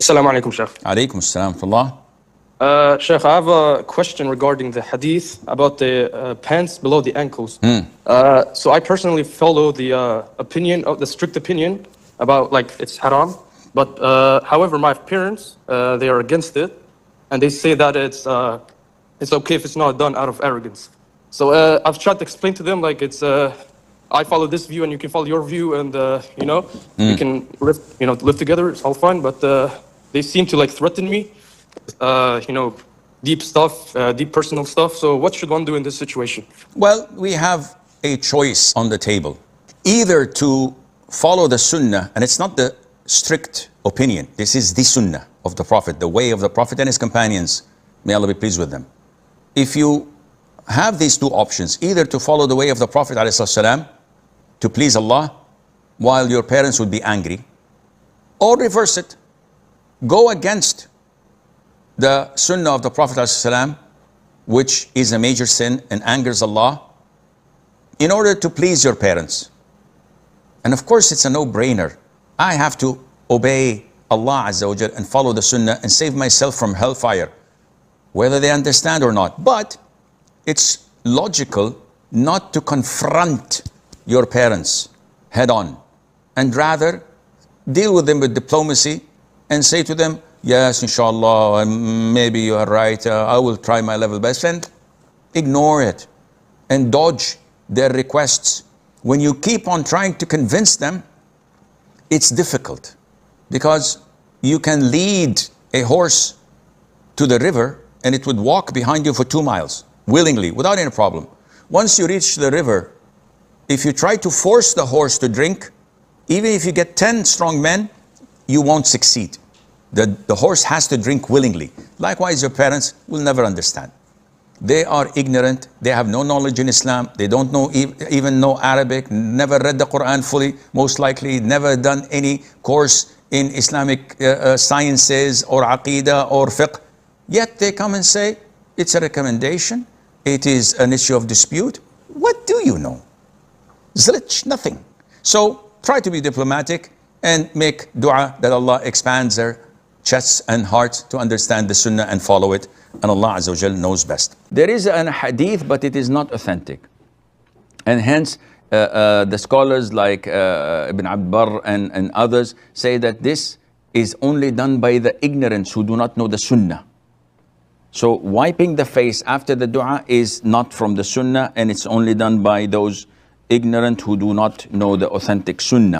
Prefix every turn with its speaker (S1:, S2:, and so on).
S1: Assalamu alaikum, Sheikh.
S2: Alaikum assalam wa
S1: Sheikh, I have a question regarding the hadith about the pants below the ankles. So I personally follow the opinion of the strict opinion about like it's haram. But however, my parents they are against it, and they say that it's okay if it's not done out of arrogance. So I've tried to explain to them like it's I follow this view and you can follow your view, and we can live together. It's all fine. But they seem to like threaten me. Deep stuff, deep personal stuff. So what should one do in this situation?
S2: Well, we have a choice on the table. Either to follow the Sunnah, and it's not the strict opinion. This is the Sunnah of the Prophet, the way of the Prophet and his companions. May Allah be pleased with them. If you have these two options, either to follow the way of the Prophet ﷺ, to please Allah, while your parents would be angry, or reverse it, go against the Sunnah of the Prophet ﷺ, which is a major sin and angers Allah, in order to please your parents. And of course, it's a no-brainer. I have to obey Allah Azza wa Jal and follow the Sunnah and save myself from hellfire, whether they understand or not. But it's logical not to confront your parents head on, and rather deal with them with diplomacy and say to them, yes, inshallah, maybe you are right, I will try my level best, and ignore it and dodge their requests. When you keep on trying to convince them, it's difficult, because you can lead a horse to the river and it would walk behind you for 2 miles willingly without any problem. Once you reach the river, if you try to force the horse to drink, even if you get 10 strong men, you won't succeed. The horse has to drink willingly. Likewise, your parents will never understand. They are ignorant. They have no knowledge in Islam. They don't know even know Arabic, never read the Qur'an fully, most likely never done any course in Islamic sciences or Aqidah or fiqh. Yet they come and say, it's a recommendation. It is an issue of dispute. What do you know? Zilch, nothing. So try to be diplomatic and make dua that Allah expands their chests and hearts to understand the Sunnah and follow it, and Allah Azza wa Jal knows best. There is an hadith, but it is not authentic, and hence the scholars like Ibn Abd Barr and others say that this is only done by the ignorants who do not know the Sunnah. So wiping the face after the dua is not from the Sunnah, and it's only done by those ignorant who do not know the authentic Sunnah.